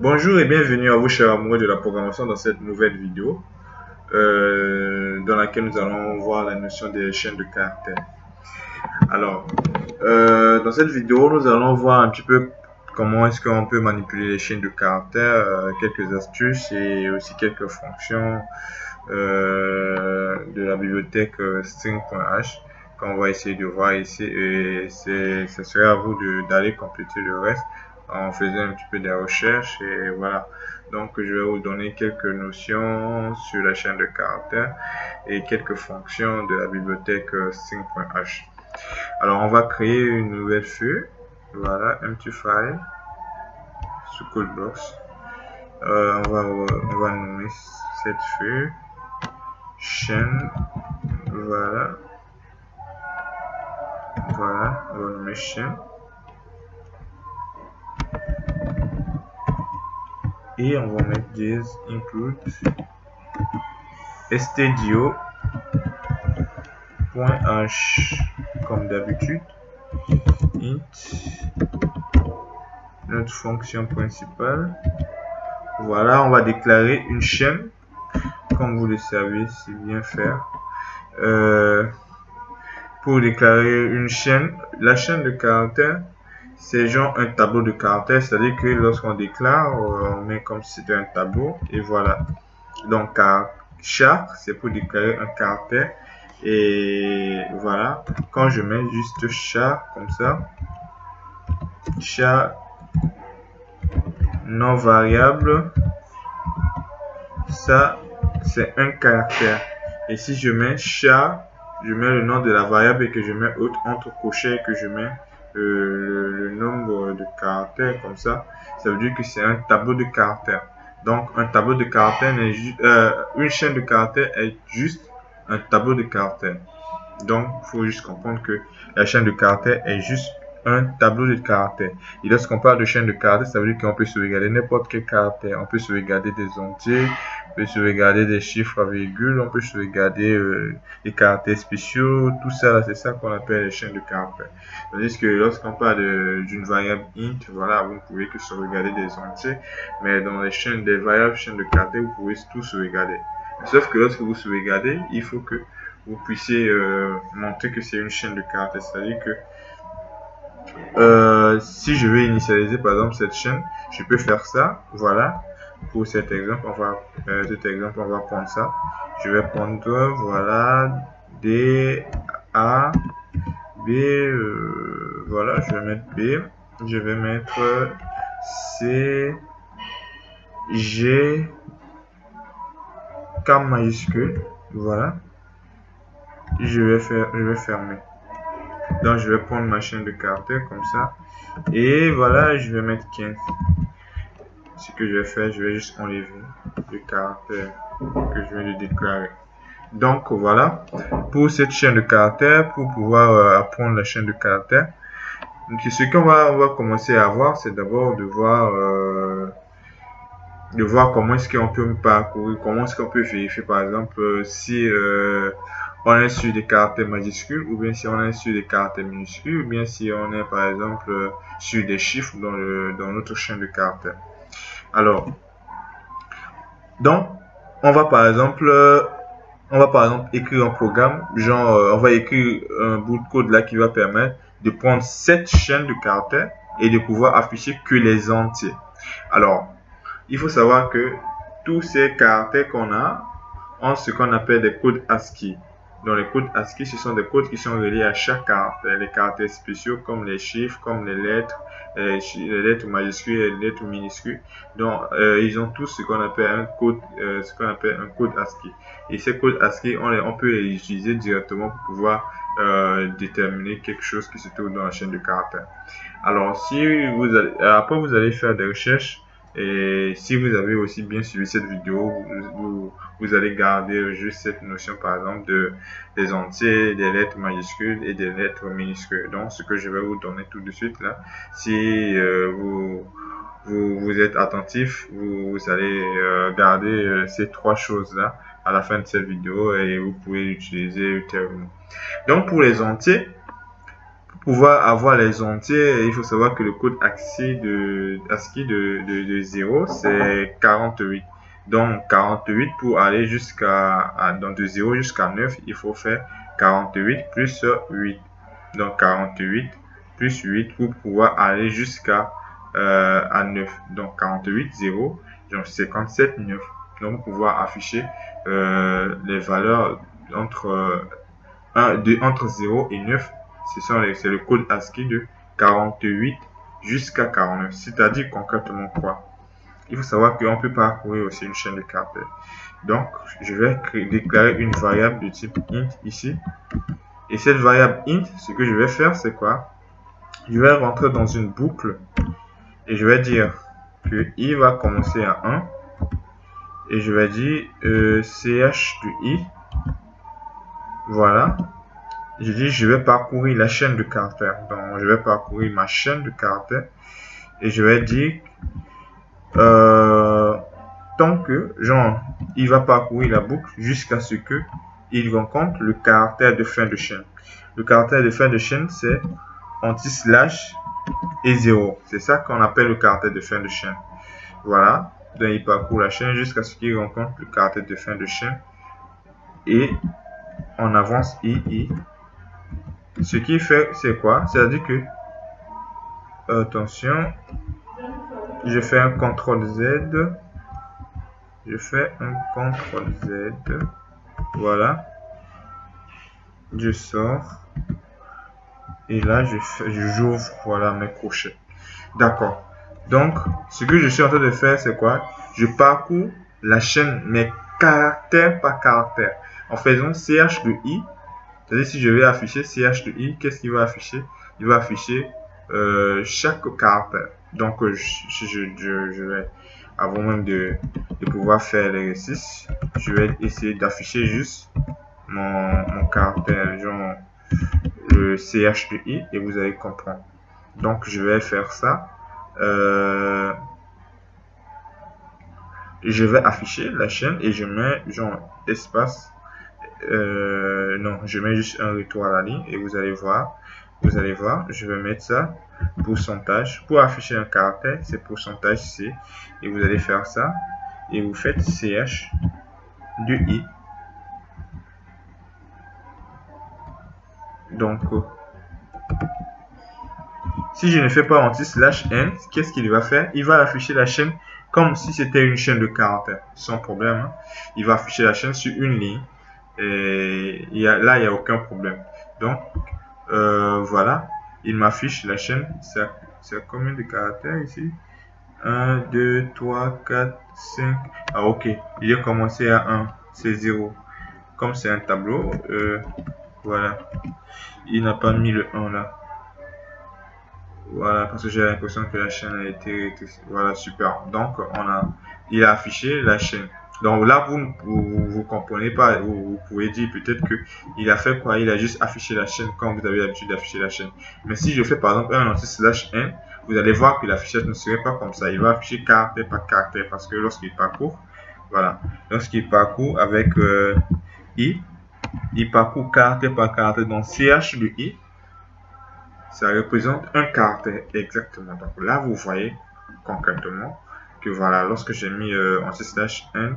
Bonjour et bienvenue à vous, chers amoureux de la programmation, dans cette nouvelle vidéo dans laquelle nous allons voir la notion des chaînes de caractères. Alors, dans cette vidéo, nous allons voir un petit peu comment est-ce qu'on peut manipuler les chaînes de caractères, quelques astuces et aussi quelques fonctions de la bibliothèque string.h qu'on va essayer de voir ici, et ce serait à vous d'aller compléter le reste en faisant un petit peu de recherche. Et voilà, donc je vais vous donner quelques notions sur la chaîne de caractères et quelques fonctions de la bibliothèque string.h. Alors on va créer une nouvelle feuille, voilà, empty file sous Codebox. On va nommer cette feuille chaîne, voilà, on va nommer chaîne, et on va mettre des include stdio.h comme d'habitude, int notre fonction principale. Voilà, on va déclarer une chaîne comme vous le savez si bien faire. Pour déclarer une chaîne, la chaîne de caractères, c'est genre un tableau de caractères, c'est-à-dire que lorsqu'on déclare, on met comme si c'était un tableau, et voilà. Donc char, c'est pour déclarer un caractère, et voilà. Quand je mets juste char comme ça, char non variable, ça c'est un caractère. Et si je mets char, je mets le nom de la variable et que je mets entre crochets et que je mets le nombre de caractères comme ça veut dire que c'est un tableau de caractères. Donc un tableau de caractères n'est juste une chaîne de caractères est juste un tableau de caractères. Donc il faut juste comprendre que la chaîne de caractères est juste un tableau de caractères. Et lorsqu'on parle de chaîne de caractères, ça veut dire qu'on peut sauvegarder n'importe quel caractère. On peut sauvegarder des entiers, on peut sauvegarder des chiffres à virgule, on peut sauvegarder des caractères spéciaux. Tout ça, là, c'est ça qu'on appelle les chaînes de caractères. Tandis que lorsqu'on parle d'une variable int, voilà, vous ne pouvez que sauvegarder des entiers. Mais dans les chaînes des variables, chaînes de caractères, vous pouvez tout sauvegarder. Sauf que lorsque vous sauvegardez, il faut que vous puissiez montrer que c'est une chaîne de caractères. C'est-à-dire que si je vais initialiser par exemple cette chaîne, je peux faire ça. Voilà, pour cet exemple on va prendre ça. Je vais prendre, voilà, D A B, voilà, je vais mettre B, je vais mettre C G K majuscule, voilà. Je vais fermer. Donc je vais prendre ma chaîne de caractères comme ça, et voilà, je vais mettre 15. Ce que je vais faire, je vais juste enlever le caractère que je viens de déclarer. Donc voilà, pour cette chaîne de caractères, pour pouvoir apprendre la chaîne de caractères, donc ce qu'on va commencer à voir, c'est d'abord de voir comment est-ce qu'on peut parcourir, comment est-ce qu'on peut vérifier par exemple si on est sur des caractères majuscules, ou bien si on est sur des caractères minuscules, ou bien si on est par exemple sur des chiffres dans notre chaîne de caractères. Alors, donc on va par exemple écrire un programme, genre on va écrire un bout de code là qui va permettre de prendre cette chaîne de caractères et de pouvoir afficher que les entiers. Alors, il faut savoir que tous ces caractères qu'on a ont ce qu'on appelle des codes ASCII. Donc les codes ASCII, ce sont des codes qui sont reliés à chaque caractère. Les caractères spéciaux comme les chiffres, comme les lettres majuscules et les lettres minuscules. Donc ils ont tous ce qu'on appelle un code ASCII. Et ces codes ASCII, on peut les utiliser directement pour pouvoir déterminer quelque chose qui se trouve dans la chaîne de caractères. Alors après vous allez faire des recherches. Et si vous avez aussi bien suivi cette vidéo, vous allez garder juste cette notion par exemple des entiers, des lettres majuscules et des lettres minuscules. Donc ce que je vais vous donner tout de suite là, si vous êtes attentif, vous allez garder ces trois choses là à la fin de cette vidéo, et vous pouvez l'utiliser ultérieurement. Donc pour les entiers, pouvoir avoir les entiers, il faut savoir que le code ASCII de 0, c'est 48. Donc 48 pour aller donc de 0 jusqu'à 9, il faut faire 48 plus 8. Donc 48 plus 8 pour pouvoir aller jusqu'à à 9. Donc 48, 0, donc 57, 9. Donc pour pouvoir afficher les valeurs entre, entre 0 et 9. C'est le code ASCII de 48 jusqu'à 49. C'est-à-dire concrètement quoi? Il faut savoir qu'on peut parcourir aussi une chaîne de caractères. Donc, je vais déclarer une variable de type int ici. Et cette variable int, ce que je vais faire, c'est quoi? Je vais rentrer dans une boucle et je vais dire que i va commencer à 1. Et je vais dire ch de i. Voilà. Je dis je vais parcourir la chaîne de caractères. Donc je vais parcourir ma chaîne de caractères et je vais dire tant que genre il va parcourir la boucle jusqu'à ce que il rencontre le caractère de fin de chaîne. Le caractère de fin de chaîne c'est anti-slash et 0. C'est ça qu'on appelle le caractère de fin de chaîne. Voilà. Donc il parcourt la chaîne jusqu'à ce qu'il rencontre le caractère de fin de chaîne et on avance i. Ce qui fait, c'est quoi? C'est-à-dire que, attention, je fais un CTRL Z. Je fais un CTRL Z. Voilà. Je sors. Et là, j'ouvre, voilà, mes crochets. D'accord. Donc, ce que je suis en train de faire, c'est quoi? Je parcours la chaîne, mais caractère par caractère. En faisant CH de I. C'est-à-dire, si je vais afficher CH de I, qu'est-ce qu'il va afficher? Il va afficher chaque caractère. Donc, je vais, avant même de pouvoir faire l'exercice, je vais essayer d'afficher juste mon caractère, genre le CH de I, et vous allez comprendre. Donc, je vais faire ça. Je vais afficher la chaîne et je mets genre espace. Non, je mets juste un retour à la ligne et vous allez voir, je vais mettre ça, pourcentage, pour afficher un caractère, c'est pourcentage C, et vous allez faire ça, et vous faites CH de I. Donc, si je ne fais pas anti/n, qu'est-ce qu'il va faire? Il va afficher la chaîne comme si c'était une chaîne de caractères, sans problème. Hein. Il va afficher la chaîne sur une ligne. Et là, il n'y a aucun problème. Donc, voilà, il m'affiche la chaîne. C'est combien de caractères ici? 1, 2, 3, 4, 5. Ah, ok. Il a commencé à 1. C'est 0. Comme c'est un tableau, voilà. Il n'a pas mis le 1 là. Voilà, parce que j'ai l'impression que la chaîne a été... Voilà, super. Donc, il a affiché la chaîne. Donc là, vous comprenez pas, vous pouvez dire peut-être que il a fait quoi? Il a juste affiché la chaîne quand vous avez l'habitude d'afficher la chaîne. Mais si je fais par exemple un anti/n, vous allez voir que l'affichage ne serait pas comme ça. Il va afficher caractère par caractère parce que lorsqu'il parcourt, voilà, lorsqu'il parcourt avec i, il parcourt caractère par caractère. Donc ch de i, ça représente un caractère exactement. Donc là, vous voyez concrètement que voilà, lorsque j'ai mis anti/n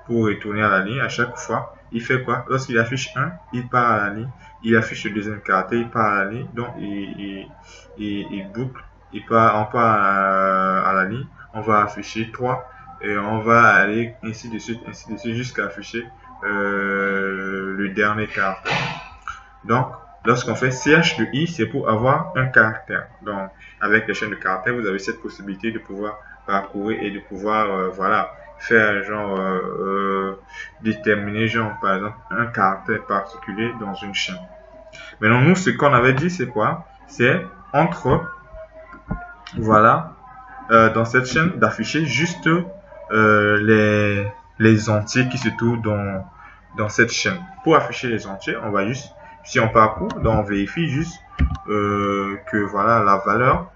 pour retourner à la ligne, à chaque fois, il fait quoi? Lorsqu'il affiche 1, il part à la ligne. Il affiche le deuxième caractère, il part à la ligne. Donc, il boucle. On part à la ligne. On va afficher 3. Et on va aller ainsi de suite, jusqu'à afficher le dernier caractère. Donc, lorsqu'on fait CH de I, c'est pour avoir un caractère. Donc, avec les chaînes de caractères, vous avez cette possibilité de pouvoir parcourir et de pouvoir, voilà, faire genre déterminer genre par exemple un caractère particulier dans une chaîne. Maintenant nous ce qu'on avait dit c'est quoi? C'est entre voilà dans cette chaîne d'afficher juste les entiers qui se trouvent dans cette chaîne. Pour afficher les entiers, on va juste, si on parcourt, donc on vérifie juste que voilà la valeur,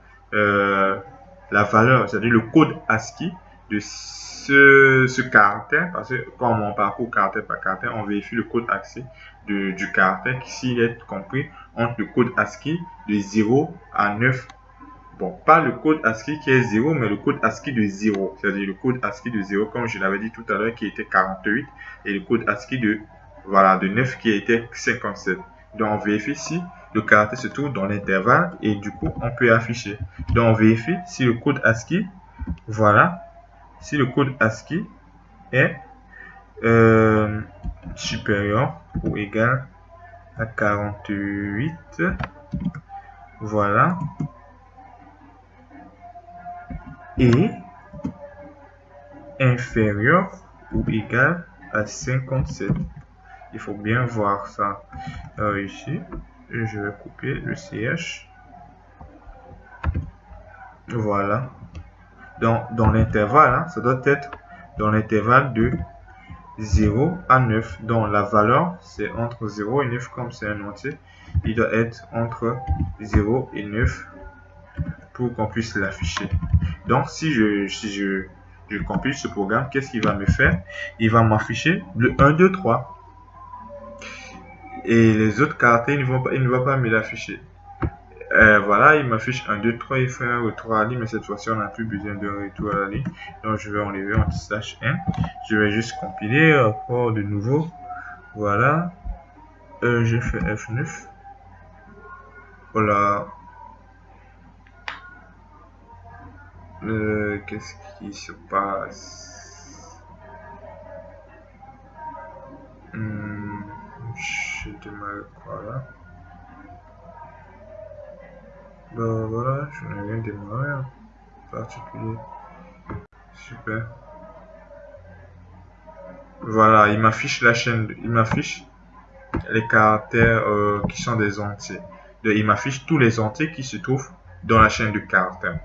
c'est-à-dire le code ASCII de ce caractère, parce que comme on parcourt caractère par caractère, on vérifie le code ASCII du caractère s'il est compris entre le code ASCII de 0 à 9. Bon, pas le code ASCII qui est 0, mais le code ASCII de 0. C'est-à-dire le code ASCII de 0, comme je l'avais dit tout à l'heure, qui était 48, et le code ASCII de 9 qui était 57. Donc, on vérifie si le caractère se trouve dans l'intervalle, et du coup, on peut afficher. Donc, on vérifie si le code ASCII, voilà, si le code ASCII est supérieur ou égal à 48, voilà, et inférieur ou égal à 57. Il faut bien voir ça. Ici, je vais couper le CH. Voilà. Dans l'intervalle, hein, ça doit être dans l'intervalle de 0 à 9. Donc la valeur, c'est entre 0 et 9, comme c'est un entier. Il doit être entre 0 et 9 pour qu'on puisse l'afficher. Donc si je compile ce programme, qu'est-ce qu'il va me faire? Il va m'afficher le 1, 2, 3. Et les autres caractères, il ne va pas me l'afficher. Voilà, il m'affiche 1, 2, 3, il fait un retour à la ligne, mais cette fois-ci, on n'a plus besoin d'un retour à la ligne. Donc, je vais enlever anti/n. Je vais juste compiler encore de nouveau. Voilà. Je fais F9. Voilà. Qu'est-ce qui se passe? Je démarre quoi là? Bah voilà, je n'ai rien démarré en particulier. Super. Voilà, il m'affiche la chaîne, il m'affiche les caractères qui sont des entiers. Donc, il m'affiche tous les entiers qui se trouvent dans la chaîne de caractères.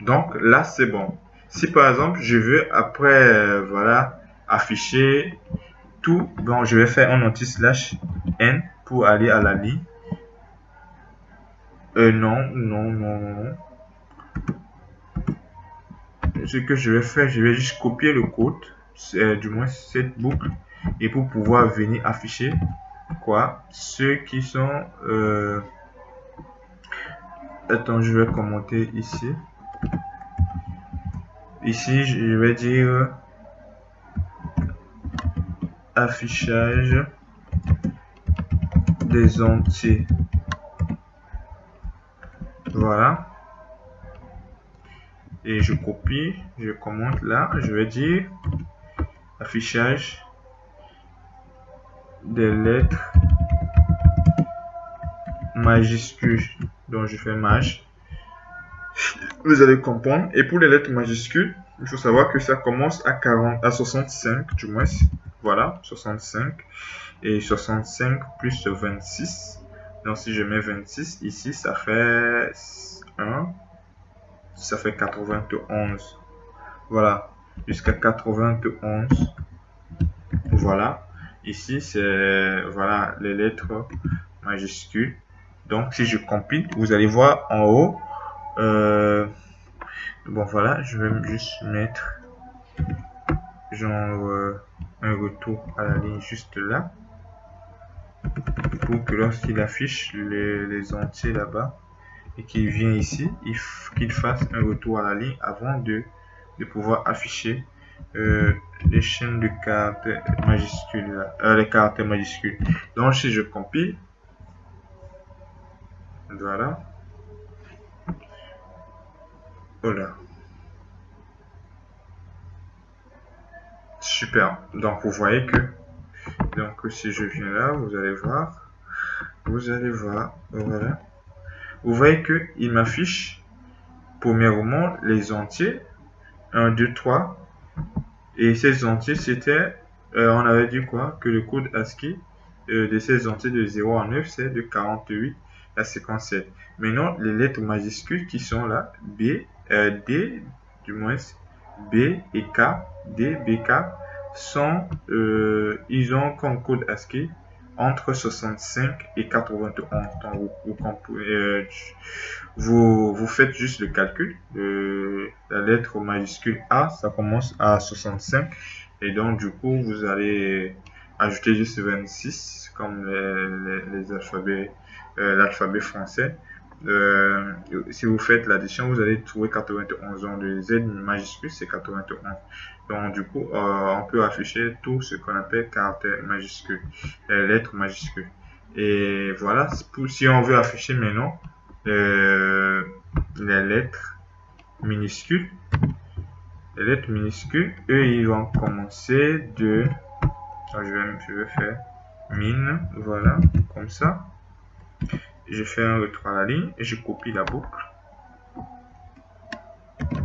Donc là, c'est bon. Si par exemple, je veux après, voilà, afficher tout, bon, je vais faire un anti/n pour aller à la ligne. Non. Ce que je vais faire, je vais juste copier le code, du moins cette boucle, et pour pouvoir venir afficher quoi, ceux qui sont attends, je vais commenter ici. Ici, je vais dire affichage des entiers. Voilà. Et je copie, je commente là. Je vais dire affichage des lettres majuscules. Donc, je fais maj. Vous allez comprendre. Et pour les lettres majuscules, il faut savoir que ça commence à 65 du moins. Voilà, 65. Et 65 plus 26. Donc si je mets 26 ici, ça fait 1. Ça fait 91. Voilà, jusqu'à 91. Voilà. Ici, c'est voilà les lettres majuscules. Donc si je compile, vous allez voir en haut. Bon voilà, je vais juste mettre genre un retour à la ligne juste là, pour que lorsqu'il affiche les entiers là-bas et qu'il vient ici, qu'il fasse un retour à la ligne avant de pouvoir afficher les chaînes de caractères majuscules là, les caractères majuscules. Donc si je compile, voilà, voilà, super. Donc vous voyez que donc si je viens là, vous allez voir, voilà. Vous voyez que il m'affiche premièrement les entiers 1, 2, 3. Et ces entiers, c'était, on avait dit quoi? Que le code ASCII de ces entiers de 0 à 9, c'est de 48 à 57. Maintenant, les lettres majuscules qui sont là, B, D, du moins B et K, D, B, K, sont, ils ont comme code ASCII entre 65 et 91. Donc, vous faites juste le calcul. La lettre majuscule A, ça commence à 65. Et donc, du coup, vous allez ajouter juste 26 comme les alphabets, l'alphabet français. Si vous faites l'addition, vous allez trouver 91. Donc, le Z majuscule, c'est 91. Donc, du coup, on peut afficher tout ce qu'on appelle caractère majuscule, lettres majuscules. Et voilà, si on veut afficher maintenant les lettres minuscules, eux, ils vont commencer de... Je vais faire min, voilà, comme ça. Je fais un retour à la ligne et je copie la boucle.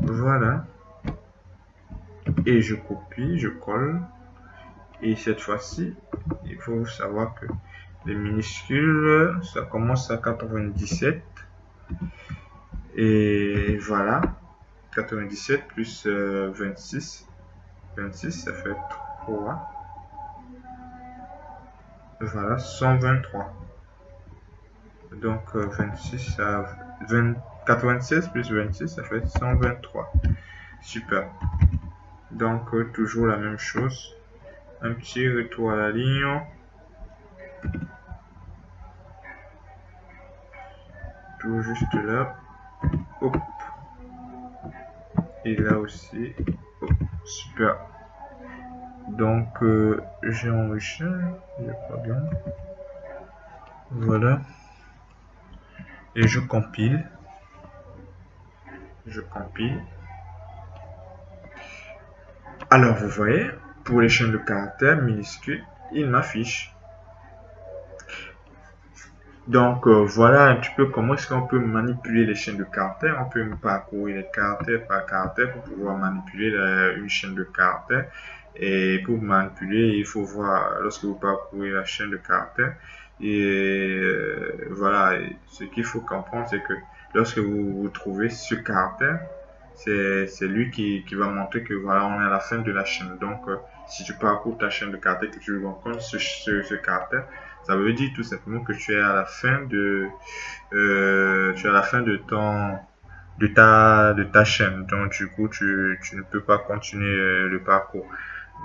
Voilà. Et je copie, je colle. Et cette fois-ci, il faut savoir que les minuscules, ça commence à 97. Et voilà. 97 plus 26. 26, ça fait 3. Voilà, 123. Donc 26 à 96 plus 26, ça fait 123. Super. Donc toujours la même chose. Un petit retour à la ligne. Tout juste là. Hop. Et là aussi. Hop. Super. Donc j'ai enrichi. Je crois bien. Voilà. Et je compile. Alors vous voyez, pour les chaînes de caractères minuscules, il m'affiche. Donc voilà un petit peu comment est-ce qu'on peut manipuler les chaînes de caractères. On peut parcourir les caractères par caractère pour pouvoir manipuler une chaîne de caractères. Et pour manipuler, il faut voir lorsque vous parcourez la chaîne de caractères. Et voilà, ce qu'il faut comprendre, c'est que lorsque vous trouvez ce caractère, c'est lui qui va montrer que voilà, on est à la fin de la chaîne. Donc, si tu parcours ta chaîne de caractères, que tu rencontres ce caractère, ça veut dire tout simplement que tu es à la fin de ta chaîne. Donc, du coup, tu ne peux pas continuer le parcours.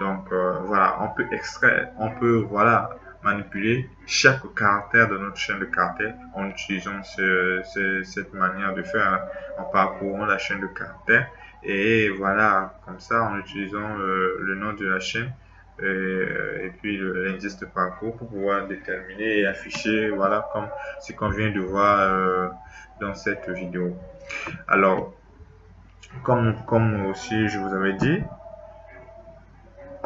Donc, voilà, on peut voilà, manipuler chaque caractère de notre chaîne de caractères en utilisant cette manière de faire en parcourant la chaîne de caractères. Et voilà, comme ça, en utilisant le nom de la chaîne et puis l'indice de parcours pour pouvoir déterminer et afficher, voilà, comme ce qu'on vient de voir dans cette vidéo. Alors, comme aussi je vous avais dit,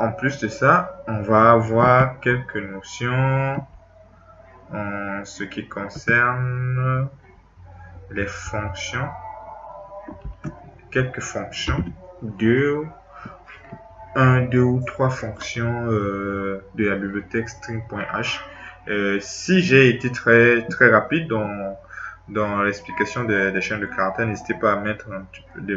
en plus de ça, on va avoir quelques notions en ce qui concerne les fonctions. Quelques fonctions, deux ou trois fonctions de la bibliothèque string.h. Si j'ai été très rapide dans l'explication des chaînes de caractères, n'hésitez pas à mettre des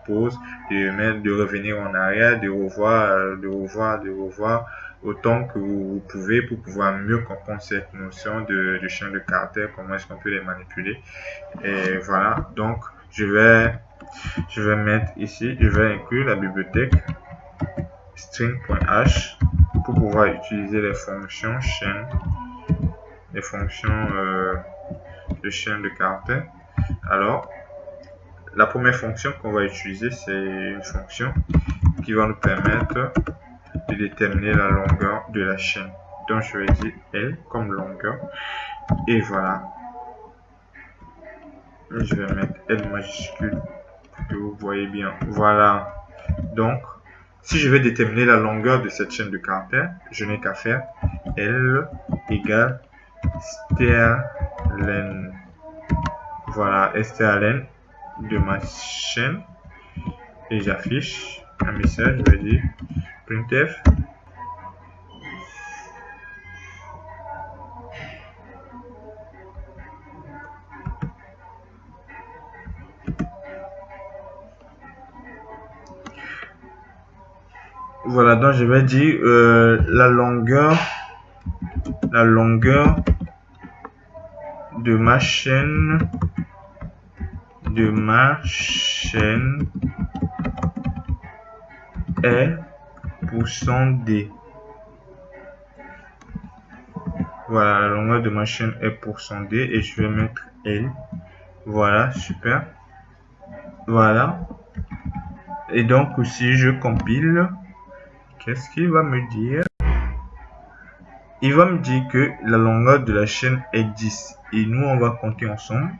pauses, de revenir en arrière, de revoir autant que vous pouvez pour pouvoir mieux comprendre cette notion de chaîne de caractères, comment est-ce qu'on peut les manipuler. Et voilà, donc je vais mettre ici, je vais inclure la bibliothèque string.h pour pouvoir utiliser les fonctions chaîne, les fonctions de chaîne de caractères. Alors, la première fonction qu'on va utiliser, c'est une fonction qui va nous permettre de déterminer la longueur de la chaîne. Donc, je vais dire L comme longueur. Et voilà. Je vais mettre L majuscule que vous voyez bien. Voilà. Donc, si je vais déterminer la longueur de cette chaîne de caractères, je n'ai qu'à faire L égale strlen. Voilà, strlen de ma chaîne. Et j'affiche un message, je vais dire printf. Voilà, donc je vais dire la longueur la longueur de ma chaîne est %d. Voilà, la longueur de ma chaîne est %d et je vais mettre L. Voilà, super. Voilà. Et donc, si je compile, qu'est-ce qu'il va me dire? Il va me dire que la longueur de la chaîne est 10. Et nous, on va compter ensemble.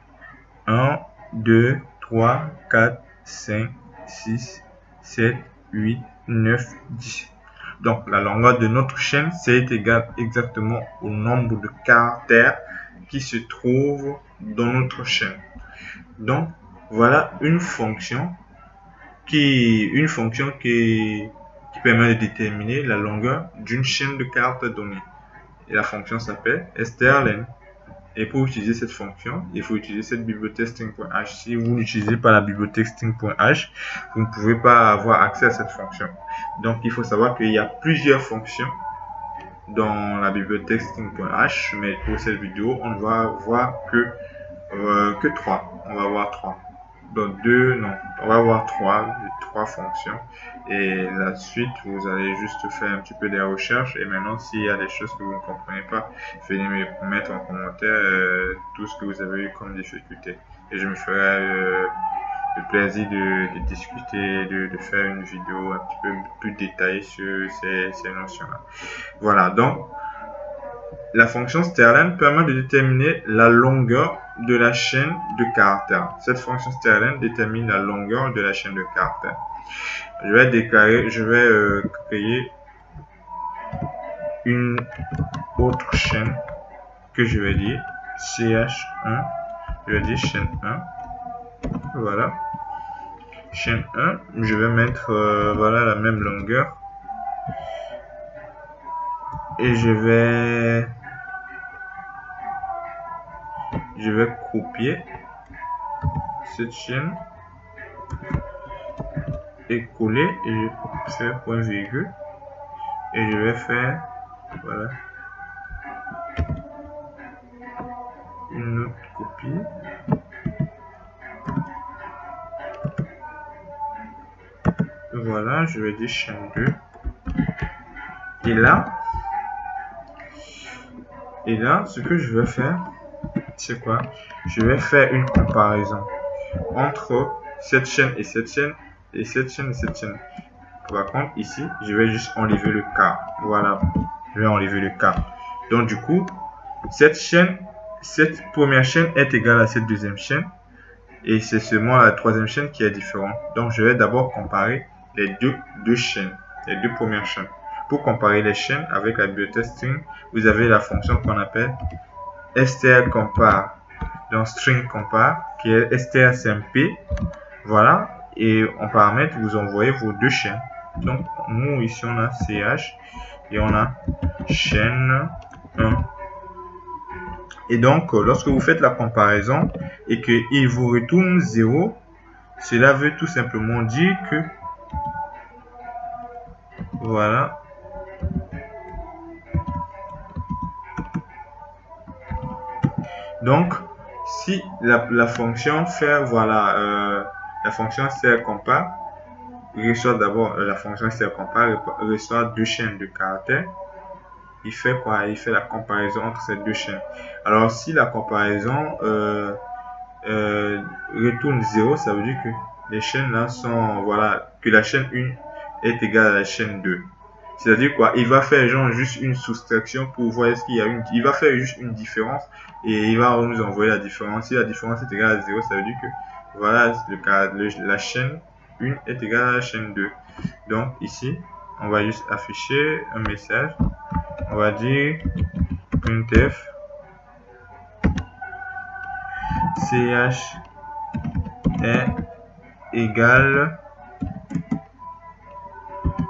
1, 2, 3, 4, 5, 6, 7, 8, 9, 10. Donc, la longueur de notre chaîne, c'est égal exactement au nombre de caractères qui se trouvent dans notre chaîne. Donc, voilà une fonction qui permet de déterminer la longueur d'une chaîne de cartes données. Et la fonction s'appelle strlen. Et pour utiliser cette fonction, il faut utiliser cette bibliothèque string.h. Si vous n'utilisez pas la bibliothèque string.h, vous ne pouvez pas avoir accès à cette fonction. Donc, il faut savoir qu'il y a plusieurs fonctions dans la bibliothèque string.h, mais pour cette vidéo, on ne va voir que 3. On va voir 3. Donc, on va voir 3 fonctions. Et la suite, vous allez juste faire un petit peu des recherches. Et maintenant, s'il y a des choses que vous ne comprenez pas, venez me mettre en commentaire tout ce que vous avez eu comme difficulté. Et je me ferai le plaisir de discuter, de faire une vidéo un petit peu plus détaillée sur ces notions-là. Voilà, donc la fonction strlen permet de déterminer la longueur de la chaîne de caractères. Cette fonction strlen détermine la longueur de la chaîne de caractères. Je vais créer une autre chaîne que je vais dire ch1. Je vais dire chaîne 1. Voilà. Chaîne 1, je vais mettre voilà la même longueur. Et je vais copier cette chaîne et coller, et je vais faire point virgule et je vais faire voilà une autre copie. Voilà, je vais dire chaîne 2. Et là, ce que je vais faire, c'est quoi? Je vais faire une comparaison entre cette chaîne et cette chaîne, et cette chaîne et cette chaîne. Par contre, ici, je vais juste enlever le quart. Voilà, je vais enlever le quart. Donc, du coup, cette première chaîne est égale à cette deuxième chaîne. Et c'est seulement la troisième chaîne qui est différente. Donc, je vais d'abord comparer les deux chaînes, les deux premières chaînes. Pour comparer les chaînes avec la bibliothèque string, vous avez la fonction qu'on appelle strcompare. Donc, string compare, qui est strcmp. Voilà. Et en paramètre, vous envoyez vos deux chaînes. Donc, nous, ici, on a ch et on a chaîne 1. Et donc, lorsque vous faites la comparaison et qu'il vous retourne 0, cela veut tout simplement dire que, voilà, donc, si la fonction fait, voilà, la fonction strcompare reçoit d'abord, la fonction strcompare reçoit deux chaînes de caractères. Il fait quoi? Il fait la comparaison entre ces deux chaînes. Alors, si la comparaison retourne 0, ça veut dire que les chaînes là sont, voilà, que la chaîne 1 est égale à la chaîne 2. C'est-à-dire quoi? Il va faire genre juste une soustraction pour voir est-ce qu'il y a il va faire juste une différence et il va nous envoyer la différence. Si la différence est égale à 0, ça veut dire que voilà, la chaîne 1 est égale à la chaîne 2. Donc ici, on va juste afficher un message. On va dire printf ch est égal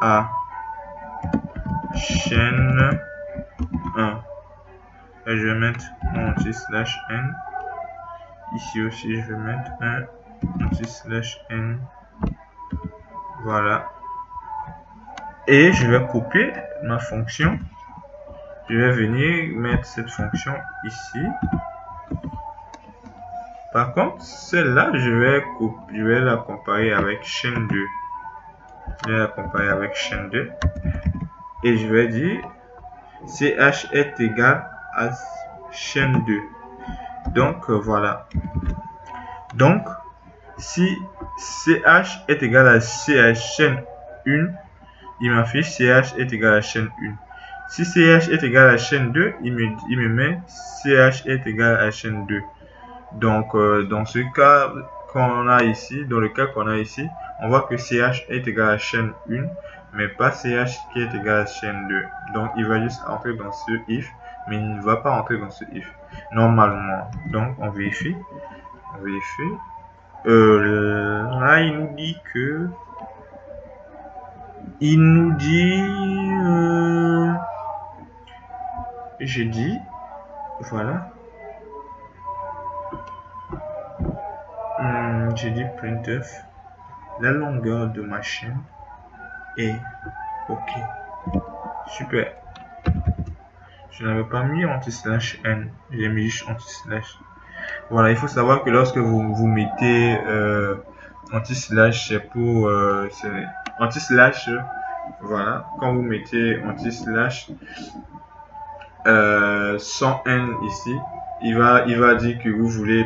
à chaîne 1. Et je vais mettre un /n. Ici aussi, je vais mettre un /n. Voilà. Et je vais copier ma fonction je vais venir mettre cette fonction ici. Par contre, celle-là, je vais la comparer avec chaîne 2. Je vais la comparer avec chaîne 2. Et je vais dire CH est égal à chaîne 2. Donc, voilà. Donc, si CH est égal à CH chaîne 1, il m'affiche CH est égal à chaîne 1. Si CH est égal à chaîne 2, il me met CH est égal à chaîne 2. Donc, dans ce cas qu'on a ici, dans le cas qu'on a ici, on voit que CH est égal à chaîne 1, mais pas CH qui est égal à chaîne 2. Donc, il va juste entrer dans ce if, mais il ne va pas entrer dans ce if, normalement. Donc, on vérifie. On vérifie. Là, il nous dit que... Il nous dit... J'ai dit... Voilà. J'ai dit printf. La longueur de ma chaîne est OK. Super. Je n'avais pas mis anti-slash n. J'ai mis juste anti-slash. Voilà, il faut savoir que lorsque vous mettez anti-slash, c'est pour... anti-slash, voilà. Quand vous mettez anti-slash sans n ici, il va dire que vous voulez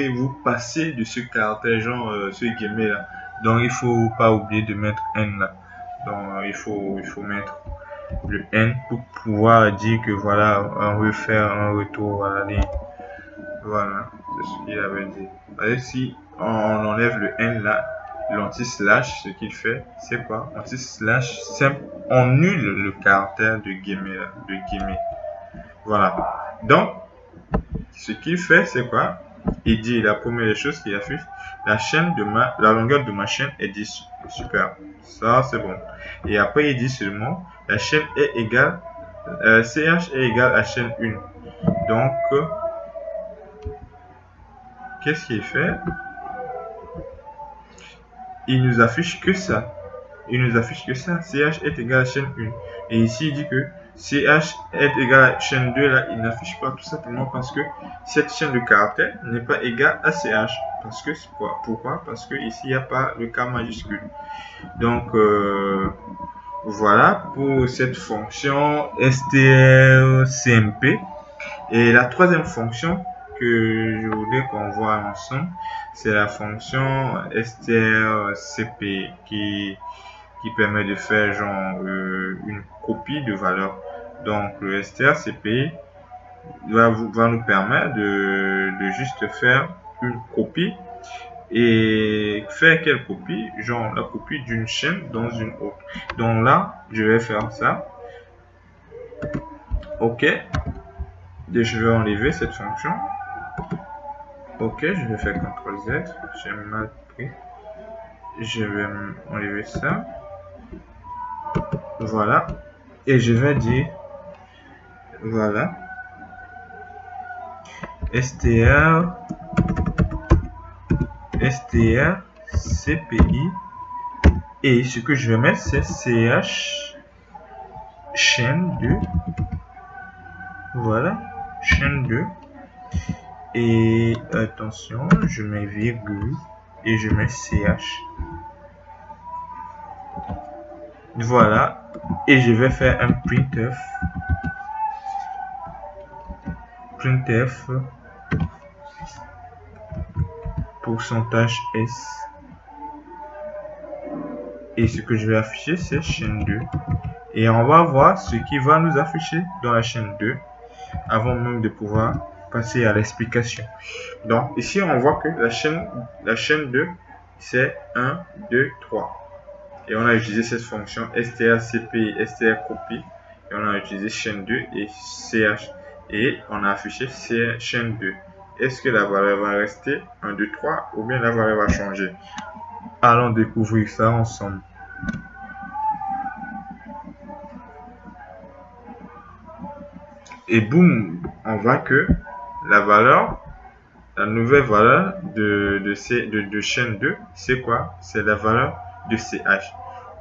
vous passer de ce caractère, genre ce guillemets là. Donc il faut pas oublier de mettre n là. Donc il faut mettre le n pour pouvoir dire que voilà, on veut faire un retour à la ligne. Voilà, c'est ce qu'il avait dit. Et si on enlève le n là, l'anti-slash, ce qu'il fait, c'est quoi? Anti-slash simple, on annule le caractère de guillemets là, de guillemets. Voilà. Donc, ce qu'il fait, c'est quoi? Il dit la première des choses qu'il affiche, la longueur de ma chaîne est 10. Super. Ça, c'est bon. Et après, il dit seulement, la chaîne est égale, CH est égal à chaîne 1. Donc, qu'est-ce qu'il fait? Il nous affiche que ça. Il nous affiche que ça. CH est égal à chaîne 1. Et ici, il dit que CH est égal à chaîne 2. Là, il n'affiche pas tout simplement parce que cette chaîne de caractère n'est pas égale à CH. Parce que, pourquoi? Parce que ici, il n'y a pas le K majuscule. Donc, voilà pour cette fonction strcmp. Et la troisième fonction que je voudrais qu'on voit ensemble, c'est la fonction strcp qui permet de faire genre une copie de valeur. Donc le strcp va nous permettre de juste faire une copie. Et faire quelle copie? Genre la copie d'une chaîne dans une autre. Donc là, je vais faire ça. OK. Et je vais enlever cette fonction. OK, je vais faire CTRL Z. J'ai mal pris. Je vais enlever ça. Voilà. Et je vais dire, voilà, strcpi. Et ce que je vais mettre, c'est ch chaîne 2. Voilà, chaîne 2. Et attention, je mets virgule et je mets ch. Voilà. Et je vais faire un printf. Pourcentage S. Et ce que je vais afficher, c'est chaîne 2. Et on va voir ce qui va nous afficher dans la chaîne 2 avant même de pouvoir passer à l'explication. Donc ici, on voit que la chaîne 2, c'est 1, 2, 3. Et on a utilisé cette fonction strcp, strcopy. Et on a utilisé chaîne 2 et ch. Et on a affiché chaîne 2. Est-ce que la valeur va rester 1, 2, 3 ou bien la valeur va changer? Allons découvrir ça ensemble. Et boum, on voit que la nouvelle valeur de chaîne 2, c'est quoi? C'est la valeur de CH.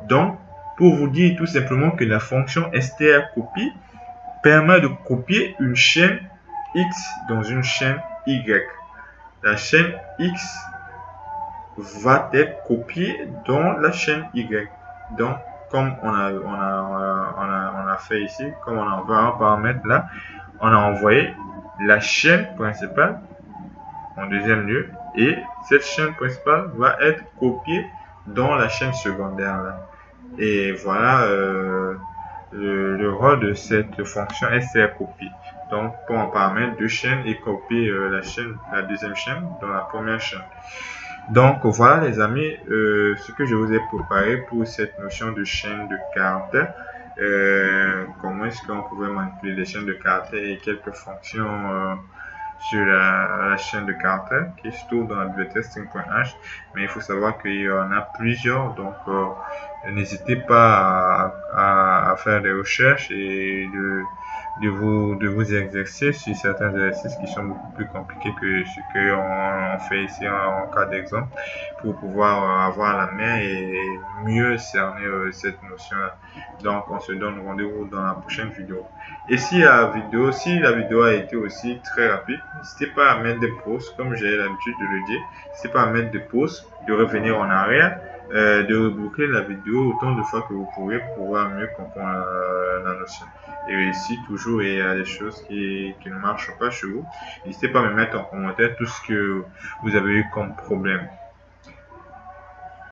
Donc, pour vous dire tout simplement que la fonction strcopy permet de copier une chaîne X dans une chaîne Y. La chaîne X va être copiée dans la chaîne Y. Donc, comme on a fait ici, comme on a un paramètre là, on a envoyé la chaîne principale en deuxième lieu, et cette chaîne principale va être copiée dans la chaîne secondaire là. Et voilà le rôle de cette fonction strcopy. Donc, pour en paramètre deux chaînes et copier la deuxième chaîne dans la première chaîne. Donc voilà les amis, ce que je vous ai préparé pour cette notion de chaîne de caractères. Comment est-ce qu'on pouvait manipuler les chaînes de caractères et quelques fonctions sur la chaîne de caractères qui se trouve dans la bibliothèque string.h. Mais il faut savoir qu'il y en a plusieurs, donc n'hésitez pas à faire des recherches et de vous exercer sur certains exercices qui sont beaucoup plus compliqués que ce qu'on fait ici en cas d'exemple, pour pouvoir avoir la main et mieux cerner cette notion-là. Donc on se donne rendez-vous dans la prochaine vidéo. Et si la vidéo a été aussi très rapide, n'hésitez pas à mettre des pauses, comme j'ai l'habitude de le dire. N'hésitez pas à mettre des pauses, de revenir en arrière, de reboucler la vidéo autant de fois que vous pouvez pour pouvoir mieux comprendre la notion. Et si toujours il y a des choses qui ne marchent pas chez vous, n'hésitez pas à me mettre en commentaire tout ce que vous avez eu comme problème.